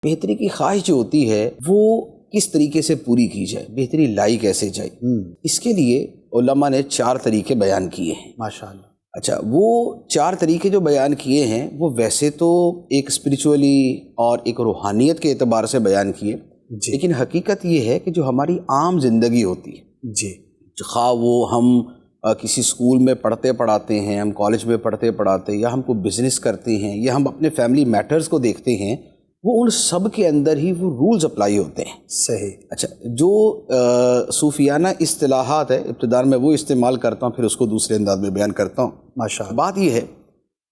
بہتری کی خواہش جو ہوتی ہے وہ کس طریقے سے پوری کی جائے، بہتری لائی کیسے جائے، اس کے لیے علماء نے 4 طریقے بیان کیے ہیں۔ ماشاءاللہ۔ اچھا، وہ 4 طریقے جو بیان کیے ہیں وہ ویسے تو ایک اسپریچولی اور ایک روحانیت کے اعتبار سے بیان کیے، لیکن حقیقت یہ ہے کہ جو ہماری عام زندگی ہوتی ہے، خواہ وہ ہم کسی اسکول میں پڑھتے پڑھاتے ہیں، ہم کالج میں پڑھتے پڑھاتے، یا ہم کو بزنس کرتے ہیں، یا ہم اپنے فیملی میٹرز کو دیکھتے ہیں، وہ ان سب کے اندر ہی وہ رولز اپلائی ہوتے ہیں۔ صحیح۔ اچھا، جو صوفیانہ اصطلاحات ہے ابتداء میں وہ استعمال کرتا ہوں، پھر اس کو دوسرے انداز میں بیان کرتا ہوں۔ ماشاءاللہ۔ بات یہ ہے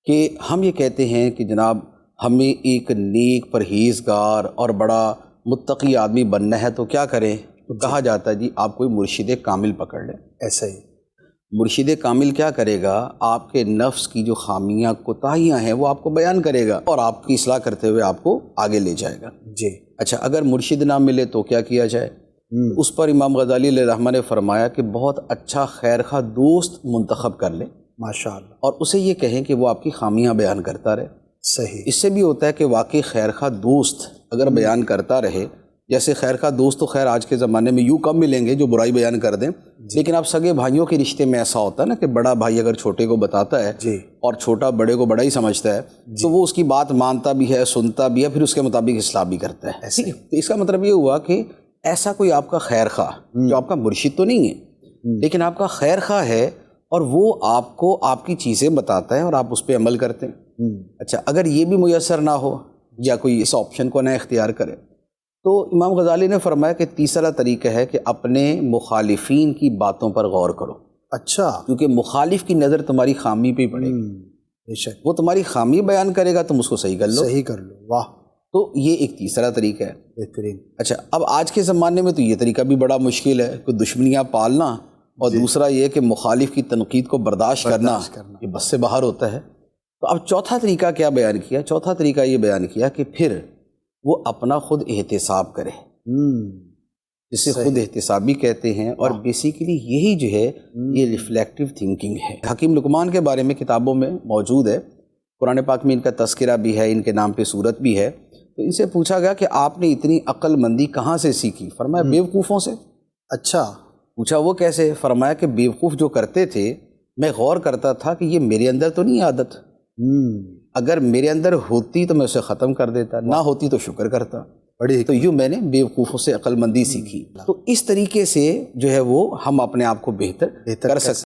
کہ ہم یہ کہتے ہیں کہ جناب ہمیں ایک نیک پرہیزگار اور بڑا متقی آدمی بننا ہے تو کیا کریں؟ تو کہا جاتا ہے جی آپ کوئی مرشد کامل پکڑ لیں۔ ایسا ہی۔ مرشد کامل کیا کرے گا؟ آپ کے نفس کی جو خامیاں کوتاہیاں ہیں وہ آپ کو بیان کرے گا اور آپ کی اصلاح کرتے ہوئے آپ کو آگے لے جائے گا۔ جی۔ اچھا، اگر مرشد نہ ملے تو کیا کیا جائے؟ اس پر امام غزالی علیہ الرحمہ نے فرمایا کہ بہت اچھا خیرخواہ دوست منتخب کر لیں، ماشاءاللہ، اور اسے یہ کہیں کہ وہ آپ کی خامیاں بیان کرتا رہے۔ صحیح۔ اس سے بھی ہوتا ہے کہ واقعی خیرخواہ دوست اگر بیان کرتا رہے، جیسے خیرخواہ دوست تو خیر آج کے زمانے میں یوں کم ملیں گے جو برائی بیان کر دیں، لیکن اب سگے بھائیوں کے رشتے میں ایسا ہوتا ہے نا کہ بڑا بھائی اگر چھوٹے کو بتاتا ہے اور چھوٹا بڑے کو بڑا ہی سمجھتا ہے تو وہ اس کی بات مانتا بھی ہے، سنتا بھی ہے، پھر اس کے مطابق اصلاح بھی کرتا ہے۔ تو اس کا مطلب یہ ہوا کہ ایسا کوئی آپ کا خیر خواہ جو آپ کا مرشد تو نہیں ہے لیکن آپ کا خیر خواہ ہے، اور وہ آپ کو آپ کی چیزیں بتاتا ہے اور آپ اس پہ عمل کرتے ہیں۔ اچھا، اگر یہ بھی میسر نہ ہو یا کوئی اس آپشن کو نہ اختیار کرے تو امام غزالی نے فرمایا کہ تیسرا طریقہ ہے کہ اپنے مخالفین کی باتوں پر غور کرو۔ اچھا، کیونکہ مخالف کی نظر تمہاری خامی پہ ہی پڑے گی، بے شک، وہ تمہاری خامی بیان کرے گا، تم اس کو صحیح کر لو۔ صحیح کر لو، واہ، تو یہ ایک تیسرا طریقہ ہے۔ بہترین۔ اچھا، اب آج کے زمانے میں تو یہ طریقہ بھی بڑا مشکل ہے، کوئی دشمنیاں پالنا، اور دوسرا یہ کہ مخالف کی تنقید کو برداشت کرنا یہ بس سے باہر ہوتا ہے۔ تو اب چوتھا طریقہ کیا بیان کیا؟ چوتھا طریقہ یہ بیان کیا کہ پھر وہ اپنا خود احتساب کرے، جسے خود احتسابی کہتے ہیں، اور بیسیکلی یہی جو ہے یہ ریفلیکٹیو تھنکنگ ہے۔ حکیم لقمان کے بارے میں کتابوں میں موجود ہے، قرآن پاک میں ان کا تذکرہ بھی ہے، ان کے نام پہ سورت بھی ہے۔ تو ان سے پوچھا گیا کہ آپ نے اتنی عقل مندی کہاں سے سیکھی؟ فرمایا بیوقوفوں سے۔ اچھا، پوچھا وہ کیسے؟ فرمایا کہ بیوقوف جو کرتے تھے میں غور کرتا تھا کہ یہ میرے اندر تو نہیں عادت، اگر میرے اندر ہوتی تو میں اسے ختم کر دیتا، نہ ہوتی تو شکر کرتا۔ تو یوں میں نے بیوقوفوں سے عقل مندی سیکھی۔ تو اس طریقے سے جو ہے وہ ہم اپنے آپ کو بہتر کر سکتے ہیں۔